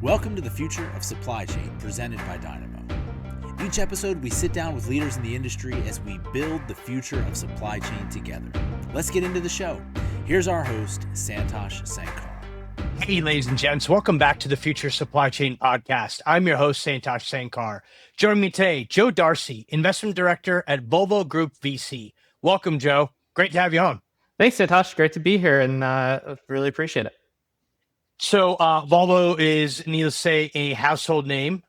Welcome to the Future of Supply Chain, presented by Dynamo. Each episode, we sit down with leaders in the industry as we build the future of supply chain together. Let's get into the show. Here's our host, Santosh Sankar. Hey, ladies and gents, welcome back to the Future Supply Chain Podcast. I'm your host, Santosh Sankar. Joining me today, Joe Darcy, Investment Director at Volvo Group VC. Welcome, Joe. Great to have you on. Thanks, Santosh. Great to be here and really appreciate it. So Volvo is, needless to say, a household name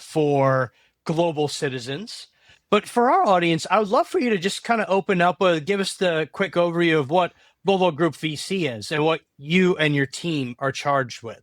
for global citizens. But for our audience, I would love for you to just kind of open up, give us the quick overview of what Volvo Group VC is and what you and your team are charged with.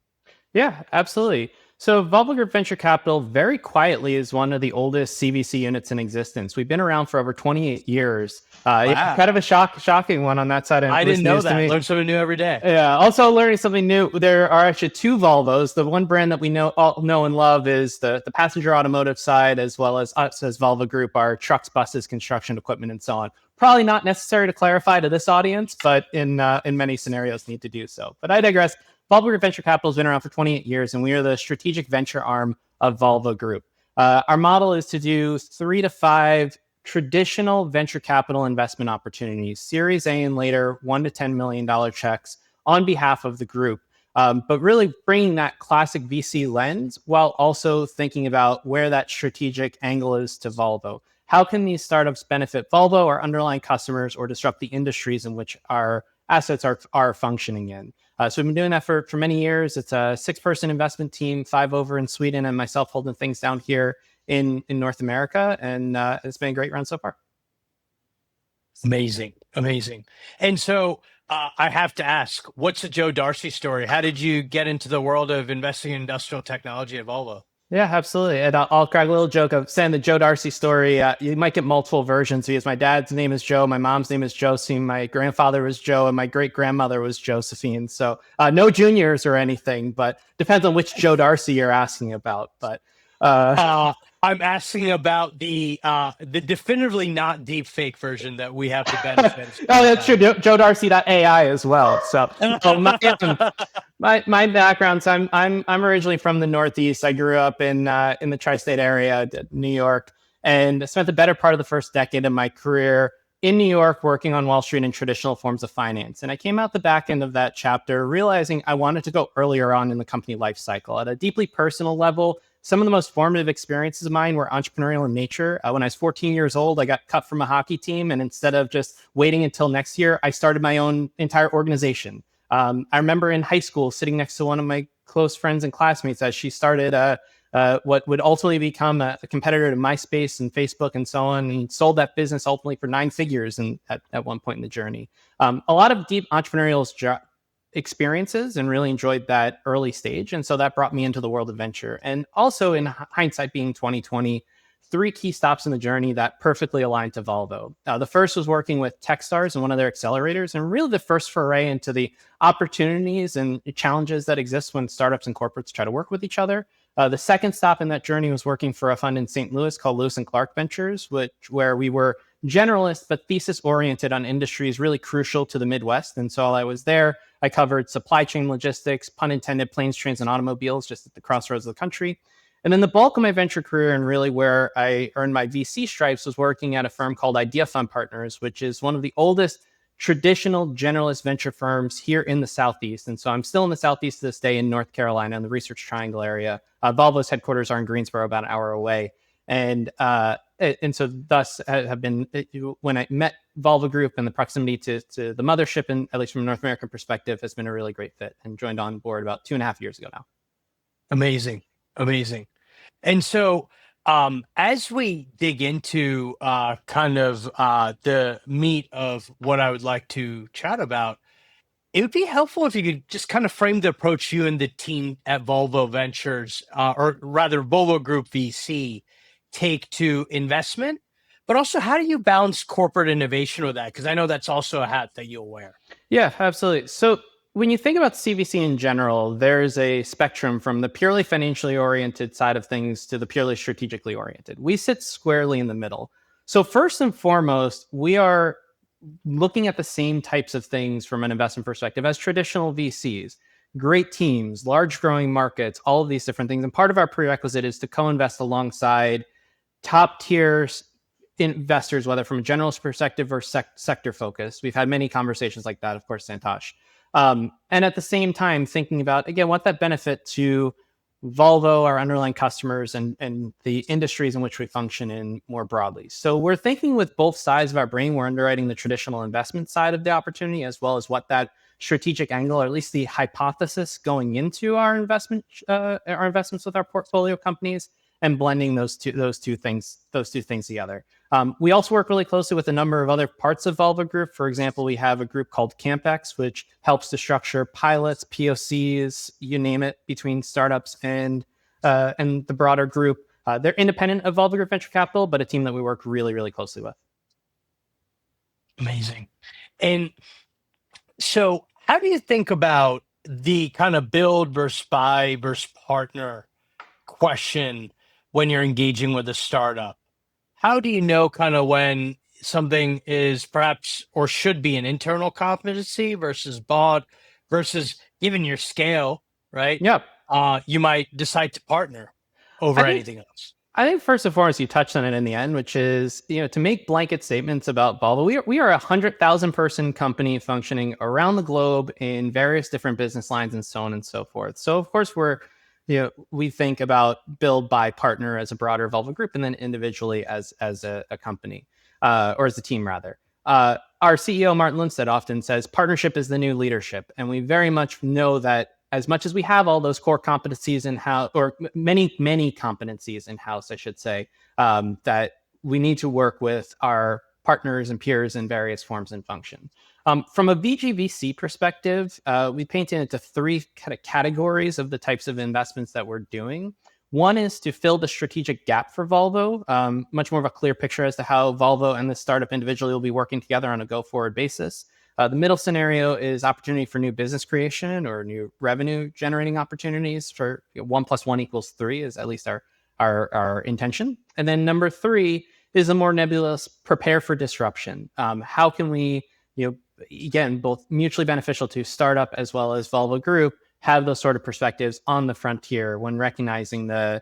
Yeah, absolutely. So Volvo Group Venture Capital very quietly is one of the oldest CVC units in existence. We've been around for over 28 years. Wow. Yeah, kind of a shocking one on that side. I didn't know that. Learn something new every day. Yeah. Also learning something new. There are actually two Volvos. The one brand that we all know and love is the passenger automotive side, as well as us as Volvo Group, our trucks, buses, construction equipment, and so on. Probably not necessary to clarify to this audience, but in many scenarios need to do so. But I digress. Volvo Group Venture Capital has been around for 28 years, and we are the strategic venture arm of Volvo Group. Our model is to do 3 to 5 traditional venture capital investment opportunities, Series A and later, $1 to $10 million checks on behalf of the group. But really bringing that classic VC lens while also thinking about where that strategic angle is to Volvo. How can these startups benefit Volvo, our underlying customers, or disrupt the industries in which our assets are functioning in? So we've been doing that for many years. It's a 6-person investment team, 5 over in Sweden, and myself holding things down here in North America. And it's been a great run so far. Amazing. And so I have to ask, what's the Joe Darcy story? How did you get into the world of investing in industrial technology at Volvo? Yeah, absolutely. And I'll crack a little joke of saying the Joe Darcy story. You might get multiple versions because my dad's name is Joe, my mom's name is Josie, my grandfather was Joe, and my great-grandmother was Josephine. So no juniors or anything, but depends on which Joe Darcy you're asking about. But I'm asking about the definitively not deep fake version that we have the benefit. Oh, that's true. Joe Darcy.ai as well. So my background. So I'm originally from the Northeast. I grew up in the tri-state area, New York, and spent the better part of the first decade of my career in New York working on Wall Street in traditional forms of finance. And I came out the back end of that chapter realizing I wanted to go earlier on in the company life cycle. At a deeply personal level, some of the most formative experiences of mine were entrepreneurial in nature. When I was 14 years old, I got cut from a hockey team. And instead of just waiting until next year, I started my own entire organization. I remember in high school sitting next to one of my close friends and classmates as she started what would ultimately become a competitor to MySpace and Facebook and so on. And sold that business ultimately for 9 figures at one point in the journey. A lot of deep entrepreneurial experiences and really enjoyed that early stage. And so that brought me into the world of venture. And also in hindsight being 2020, 3 key stops in the journey that perfectly aligned to Volvo. The first was working with Techstars and one of their accelerators, and really the first foray into the opportunities and challenges that exist when startups and corporates try to work with each other. The second stop in that journey was working for a fund in St. Louis called Lewis and Clark Ventures, where we were generalist but thesis oriented on industries really crucial to the Midwest. And so while I was there, I covered supply chain logistics, pun intended, planes, trains, and automobiles, just at the crossroads of the country. And then the bulk of my venture career and really where I earned my VC stripes was working at a firm called Idea Fund Partners, which is one of the oldest traditional generalist venture firms here in the Southeast. And so I'm still in the Southeast to this day in North Carolina in the Research Triangle area. Volvo's headquarters are in Greensboro, about an hour away. And so thus have been, when I met Volvo Group and the proximity to the mothership, and at least from a North American perspective, has been a really great fit, and joined on board about 2.5 years ago now. Amazing. And so as we dig into the meat of what I would like to chat about, it would be helpful if you could just kind of frame the approach you and the team at Volvo Ventures, or rather Volvo Group VC, take to investment, but also how do you balance corporate innovation with that? Because I know that's also a hat that you'll wear. Yeah, absolutely. So when you think about CVC in general, there's a spectrum from the purely financially oriented side of things to the purely strategically oriented. We sit squarely in the middle. So first and foremost, we are looking at the same types of things from an investment perspective as traditional VCs. great teams, large growing markets, all of these different things. And part of our prerequisite is to co-invest alongside top tier investors, whether from a generalist perspective or sector focus. We've had many conversations like that, of course, Santosh. And at the same time, thinking about, again, what that benefit to Volvo, our underlying customers, and the industries in which we function in more broadly. So we're thinking with both sides of our brain. We're underwriting the traditional investment side of the opportunity, as well as what that strategic angle, or at least the hypothesis going into our investments with our portfolio companies, and blending those two things together. We also work really closely with a number of other parts of Volvo Group. For example, we have a group called CampX, which helps to structure pilots, POCs, you name it, between startups and the broader group. They're independent of Volvo Group Venture Capital, but a team that we work really, really closely with. Amazing. And so how do you think about the kind of build versus buy versus partner question when you're engaging with a startup? How do you know kind of when something is perhaps or should be an internal competency versus bought versus, given your scale, right? Yep. You might decide to partner over anything else. I think first and foremost, you touched on it in the end, which is, to make blanket statements about Volvo. We are a 100,000 person company functioning around the globe in various different business lines and so on and so forth. So of course we think about build, buy, partner as a broader Volvo Group, and then individually as a company, or as a team rather. Our CEO, Martin Lundstedt, often says partnership is the new leadership. And we very much know that as much as we have all those core competencies in-house, or many competencies in-house, I should say, that we need to work with our partners and peers in various forms and functions. From a VGVC perspective, we paint it into three kind of categories of the types of investments that we're doing. One is to fill the strategic gap for Volvo, much more of a clear picture as to how Volvo and the startup individually will be working together on a go-forward basis. The middle scenario is opportunity for new business creation or new revenue generating opportunities. For 1 + 1 = 3 is at least our intention. And then number 3 is a more nebulous prepare for disruption. How can we, again, both mutually beneficial to startup as well as Volvo Group, have those sort of perspectives on the frontier when recognizing the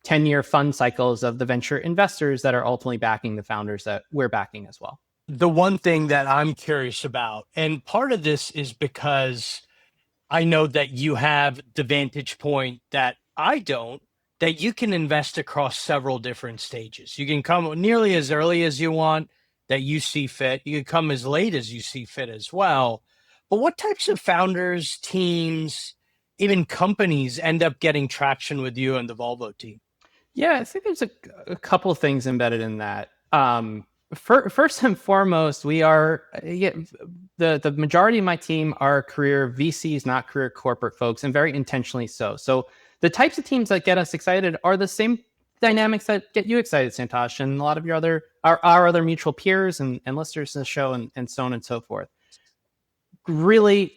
10-year fund cycles of the venture investors that are ultimately backing the founders that we're backing as well. The one thing that I'm curious about, and part of this is because I know that you have the vantage point that I don't, that you can invest across several different stages. You can come nearly as early as you want that you see fit. You can come as late as you see fit as well. But what types of founders, teams, even companies end up getting traction with you and the Volvo team? Yeah, I think there's a couple of things embedded in that. First and foremost, we are the majority of my team are career VCs, not career corporate folks, and very intentionally so. So the types of teams that get us excited are the same dynamics that get you excited, Santosh, and a lot of your our other mutual peers and listeners to the show, and so on and so forth. Really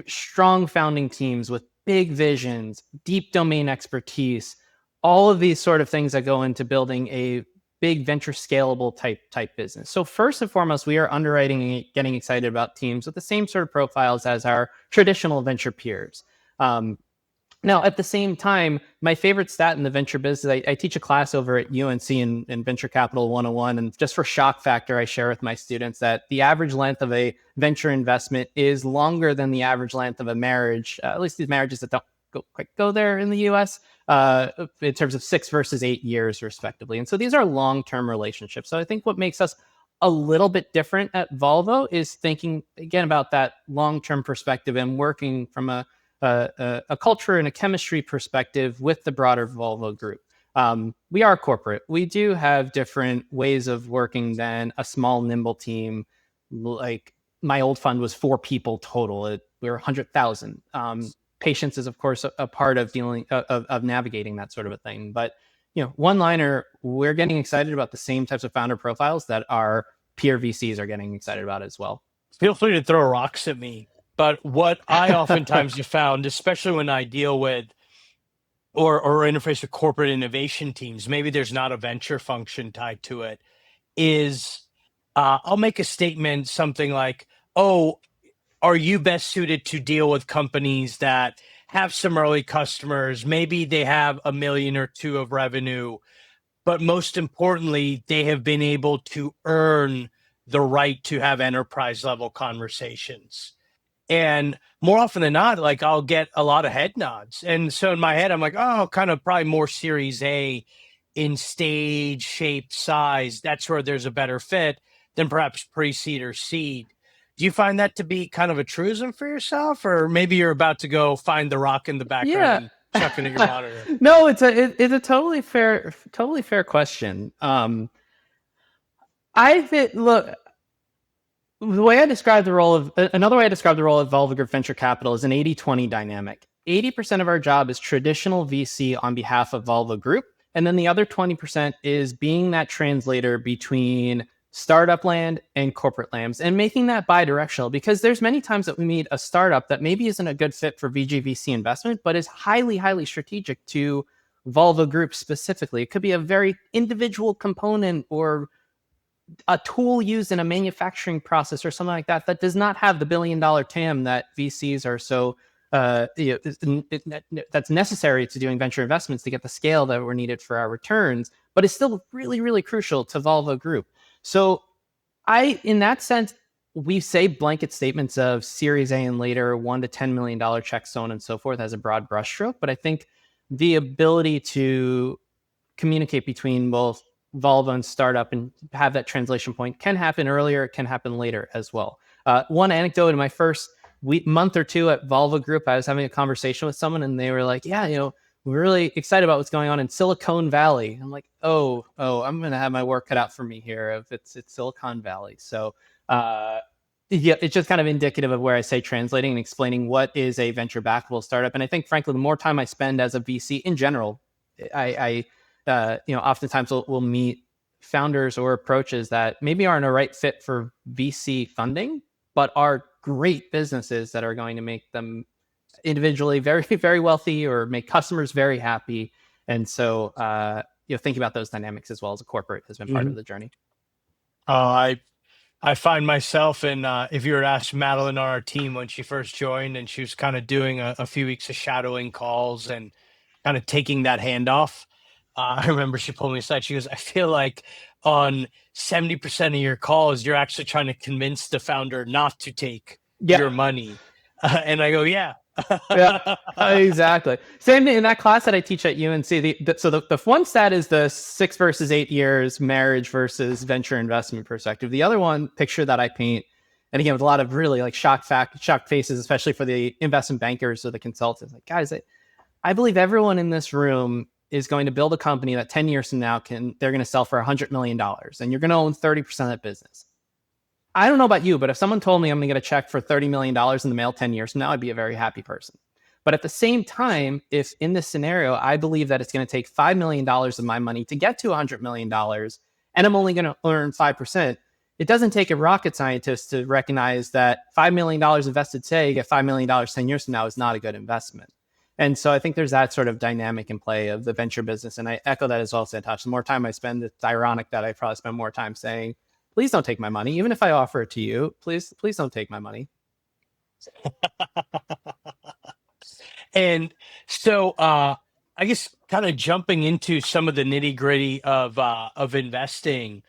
strong founding teams with big visions, deep domain expertise, all of these sort of things that go into building a big venture scalable type business. So first and foremost, we are underwriting and getting excited about teams with the same sort of profiles as our traditional venture peers. Now, at the same time, my favorite stat in the venture business, I teach a class over at UNC in Venture Capital 101. And just for shock factor, I share with my students that the average length of a venture investment is longer than the average length of a marriage, at least these marriages that don't quite go there in the US, in terms of 6 versus 8 years, respectively. And so these are long-term relationships. So I think what makes us a little bit different at Volvo is thinking, again, about that long-term perspective and working from a culture and a chemistry perspective with the broader Volvo Group. We are corporate. We do have different ways of working than a small, nimble team. Like my old fund was 4 people total. We were 100,000. Patience is, of course, a part of dealing of navigating that sort of a thing. But one-liner, we're getting excited about the same types of founder profiles that our peer VCs are getting excited about as well. Feel free to throw rocks at me. But what I oftentimes have found, especially when I deal with or interface with corporate innovation teams, maybe there's not a venture function tied to it, is I'll make a statement, something like, oh, are you best suited to deal with companies that have some early customers? Maybe they have $1 million or $2 million of revenue, but most importantly, they have been able to earn the right to have enterprise level conversations. And more often than not, like I'll get a lot of head nods. And so in my head, I'm like, oh, kind of probably more Series A in stage, shape, size. That's where there's a better fit than perhaps pre-seed or seed. Do you find that to be kind of a truism for yourself, or maybe you're about to go find the rock in the background and chuck it at your monitor? No, it's a totally fair question. I think, look, the way I describe the role of another way I describe the role of Volvo Group Venture Capital is an 80-20 dynamic. 80% of our job is traditional VC on behalf of Volvo Group, and then the other 20% is being that translator between startup land and corporate lands and making that bi-directional, because there's many times that we meet a startup that maybe isn't a good fit for VC investment, but is highly, highly strategic to Volvo Group specifically. It could be a very individual component or a tool used in a manufacturing process or something like that that does not have the $1 billion TAM that VCs are so that's necessary to doing venture investments to get the scale that were needed for our returns, but it's still really, really crucial to Volvo Group. So in that sense, we say blanket statements of Series A and later, $1 to $10 million checks, so on and so forth, as a broad brushstroke. But I think the ability to communicate between both Volvo and startup and have that translation point can happen earlier, it can happen later as well. One anecdote: in my first month or two at Volvo Group, I was having a conversation with someone and they were like, yeah, we're really excited about what's going on in Silicon Valley. I'm like, oh, I'm going to have my work cut out for me here if it's Silicon Valley. So it's just kind of indicative of where I say translating and explaining what is a venture backable startup. And I think, frankly, the more time I spend as a VC in general, I oftentimes we'll meet founders or approaches that maybe aren't a right fit for VC funding, but are great businesses that are going to make them individually very, very wealthy or make customers very happy. And so, thinking about those dynamics as well as a corporate has been part of the journey. I find myself in, if you were to ask Madeline on our team when she first joined and she was kind of doing a few weeks of shadowing calls and kind of taking that handoff, I remember she pulled me aside. She goes, I feel like on 70% of your calls, you're actually trying to convince the founder not to take your money. And I go, yeah, exactly. Same thing in that class that I teach at UNC. So the one stat is the 6 versus 8 years marriage versus venture investment perspective. The other one picture that I paint, and again with a lot of really like shocked faces, especially for the investment bankers or the consultants, like, guys, I believe everyone in this room is going to build a company that 10 years from now they're going to sell for $100 million, and you're going to own 30% of that business. I don't know about you, but if someone told me I'm going to get a check for $30 million in the mail 10 years from now, I'd be a very happy person. But at the same time, if in this scenario, I believe that it's going to take $5 million of my money to get to $100 million, and I'm only going to earn 5%, it doesn't take a rocket scientist to recognize that $5 million invested today, you get $5 million 10 years from now is not a good investment. And so I think there's that sort of dynamic in play of the venture business. And I echo that as well, Santosh. The more time I spend, it's ironic that I probably spend more time saying, please don't take my money. Even if I offer it to you, please don't take my money. And so I guess kind of jumping into some of the nitty gritty of investing,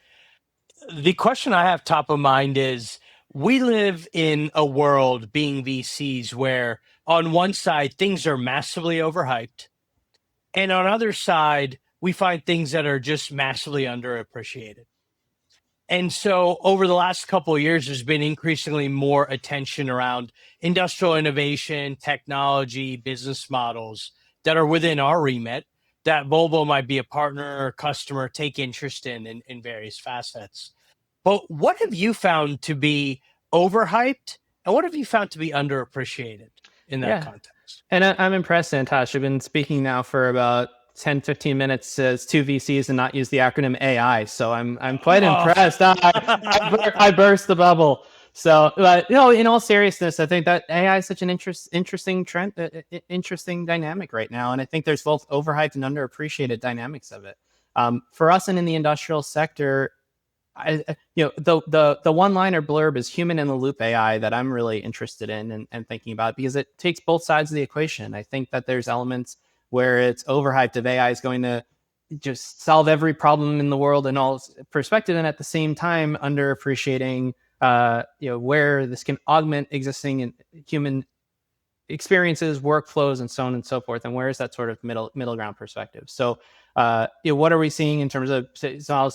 the question I have top of mind is, we live in a world, being VCs, where on one side, things are massively overhyped. And on the other side, we find things that are just massively underappreciated. And so over the last couple of years, there's been increasingly more attention around industrial innovation, technology, business models that are within our remit that Volvo might be a partner or customer, take interest in various facets. But what have you found to be overhyped, and what have you found to be underappreciated in that context? And I'm impressed, Santosh. I've been speaking now for about 10, 15 minutes as two VCs and not use the acronym AI. So I'm quite impressed. I burst the bubble. So, in all seriousness, I think that AI is such an interesting trend, interesting dynamic right now. And I think there's both overhyped and underappreciated dynamics of it. For us and in the industrial sector, The one-liner blurb is human in the loop AI that I'm really interested in and thinking about, because it takes both sides of the equation. I think that there's elements where it's overhyped of AI is going to just solve every problem in the world in all perspective, and at the same time underappreciating where this can augment existing in human experiences, workflows, and so on and so forth. And where is that sort of middle ground perspective? So, what are we seeing in terms of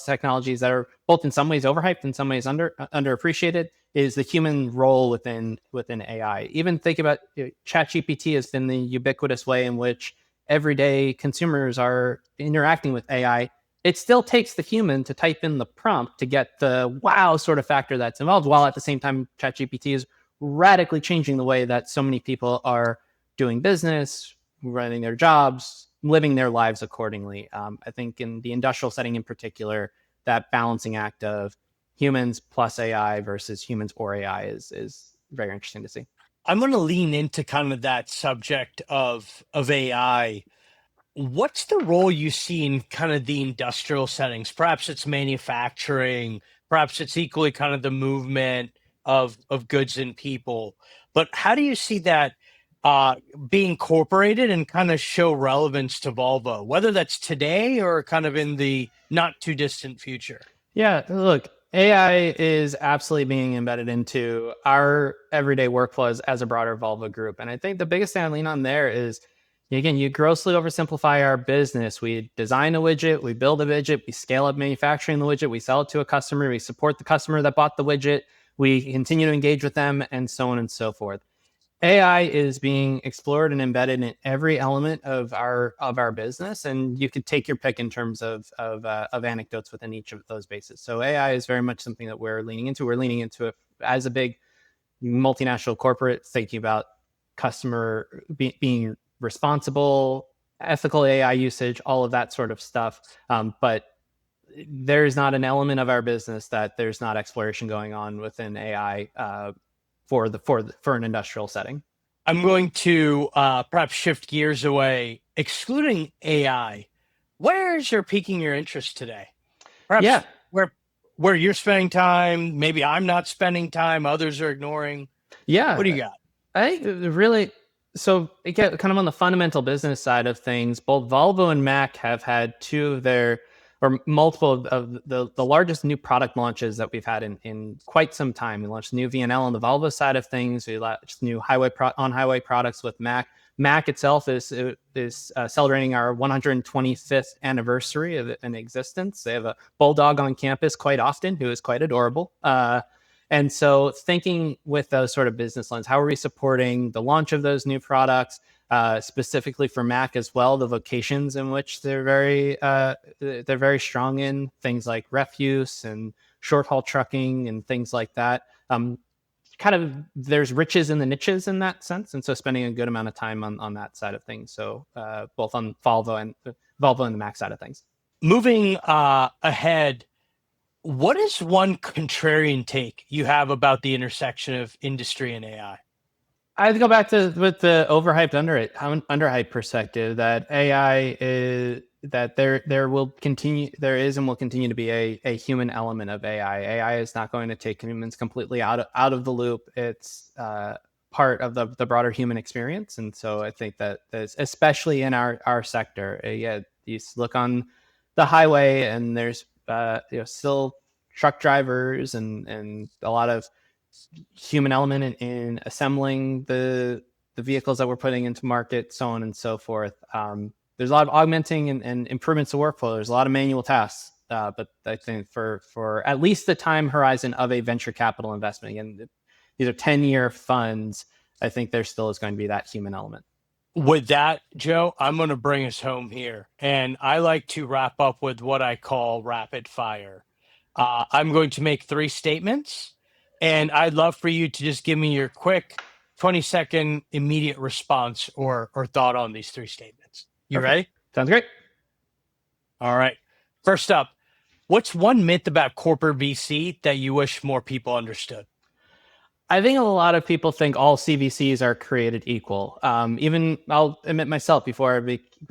technologies that are both in some ways overhyped, in some ways underappreciated? Is the human role within AI? Even think about ChatGPT has been the ubiquitous way in which everyday consumers are interacting with AI. It still takes the human to type in the prompt to get the wow sort of factor that's involved, while at the same time ChatGPT is radically changing the way that so many people are doing business, running their jobs, living their lives accordingly. I think in the industrial setting in particular, that balancing act of humans plus AI versus humans or AI is very interesting to see. I'm going to lean into kind of that subject of AI. What's the role you see in kind of the industrial settings? Perhaps it's manufacturing, perhaps it's equally kind of the movement of goods and people. But how do you see that being incorporated and kind of show relevance to Volvo, whether that's today or kind of in the not too distant future? Yeah, look, AI is absolutely being embedded into our everyday workflows as a broader Volvo group. And I think the biggest thing I lean on there is, again, you grossly oversimplify our business. We design a widget, we build a widget, we scale up manufacturing the widget, we sell it to a customer, we support the customer that bought the widget, we continue to engage with them, and so on and so forth. AI is being explored and embedded in every element of our business, and you could take your pick in terms of anecdotes within each of those bases. So AI is very much something that we're leaning into. We're leaning into it as a big multinational corporate, thinking about customer being responsible, ethical AI usage, all of that sort of stuff. But there's not an element of our business that there's not exploration going on within AI for an industrial setting. I'm going to perhaps shift gears away, excluding AI. Where is your piquing your interest today? Perhaps where you're spending time, maybe I'm not spending time, others are ignoring. Yeah. What do you got? I really, so again, kind of on the fundamental business side of things, both Volvo and Mack have had two of their, or multiple of the largest new product launches that we've had in quite some time. We launched new VNL on the Volvo side of things. We launched new on-highway products with Mack. Mack itself is celebrating our 125th anniversary of in existence. They have a bulldog on campus quite often who is quite adorable. And so thinking with those sort of business lens, how are we supporting the launch of those new products, specifically for Mack as well, the vocations in which they're very strong in, things like refuse and short haul trucking and things like that. Kind of there's riches in the niches in that sense. And so spending a good amount of time on that side of things. So both on Volvo and the Mack side of things. Moving ahead, what is one contrarian take you have about the intersection of industry and AI? I'd go back to with the overhyped underhyped perspective that AI is that there is and will continue to be a human element of AI. AI is not going to take humans completely out of the loop. It's part of the broader human experience, and so I think that especially in our sector, you look on the highway and there's still truck drivers and a lot of human element in assembling the vehicles that we're putting into market, so on and so forth. There's a lot of augmenting and improvements to workflow. There's a lot of manual tasks, but I think for at least the time horizon of a venture capital investment, and these are 10-year funds, I think there still is going to be that human element. With that, Joe, I'm going to bring us home here. And I like to wrap up with what I call rapid fire. I'm going to make 3 statements, and I'd love for you to just give me your quick 20-second immediate response or thought on these 3 statements. You ready? Sounds great. All right. First up, what's one myth about corporate VC that you wish more people understood? I think a lot of people think all CVCs are created equal. Even I'll admit myself, before I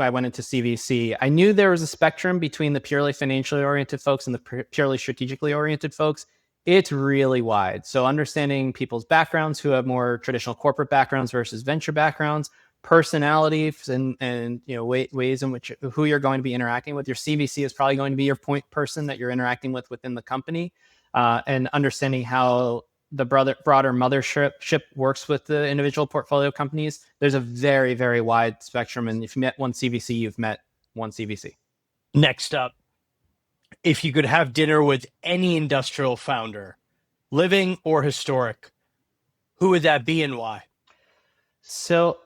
I went into CVC, I knew there was a spectrum between the purely financially oriented folks and the purely strategically oriented folks. It's really wide. So understanding people's backgrounds who have more traditional corporate backgrounds versus venture backgrounds, personalities and ways in which who you're going to be interacting with. Your CVC is probably going to be your point person that you're interacting with within the company, and understanding how the broader mothership works with the individual portfolio companies. There's a very, very wide spectrum. And if you met one CVC, you've met one CVC. Next up, if you could have dinner with any industrial founder, living or historic, who would that be and why? So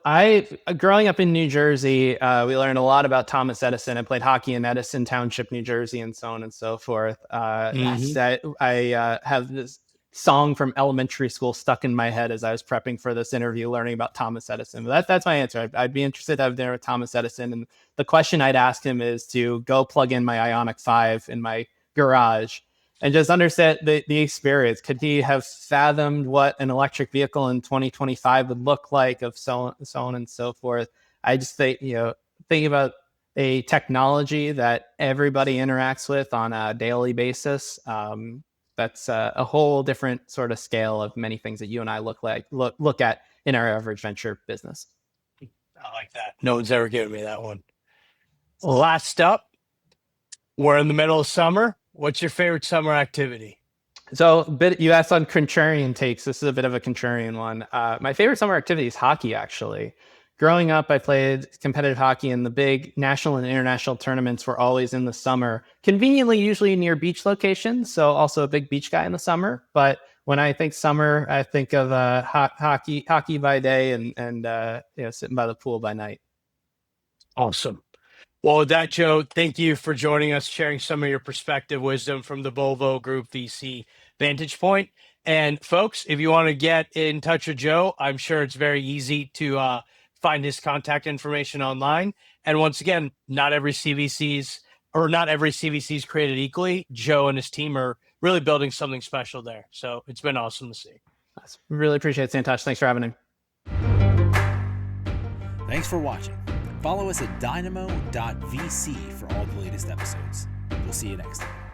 growing up in New Jersey, we learned a lot about Thomas Edison. I played hockey in Edison Township, New Jersey, and so on and so forth. I have this song from elementary school stuck in my head as I was prepping for this interview, learning about Thomas Edison. But that's my answer. I'd be interested to have dinner with Thomas Edison. And the question I'd ask him is to go plug in my Ioniq 5 in my garage and just understand the experience. Could he have fathomed what an electric vehicle in 2025 would look like, of so on and so forth? I just think, thinking about a technology that everybody interacts with on a daily basis. That's a whole different sort of scale of many things that you and I look at in our average venture business. I like that. No one's ever given me that one. Last up, we're in the middle of summer. What's your favorite summer activity? So you asked on contrarian takes. This is a bit of a contrarian one. My favorite summer activity is hockey, actually. Growing up, I played competitive hockey, and the big national and international tournaments were always in the summer, conveniently usually near beach locations. So also a big beach guy in the summer. But when I think summer, I think of hockey by day and sitting by the pool by night. Awesome. Well, with that, Joe, thank you for joining us, sharing some of your perspective, wisdom from the Volvo Group VC vantage point. And folks, if you want to get in touch with Joe, I'm sure it's very easy to find his contact information online. And once again, not every CVC is created equally. Joe and his team are really building something special there. So it's been awesome to see. Really appreciate it, Santosh. Thanks for having me. Thanks for watching. Follow us at dynamo.vc for all the latest episodes. We'll see you next time.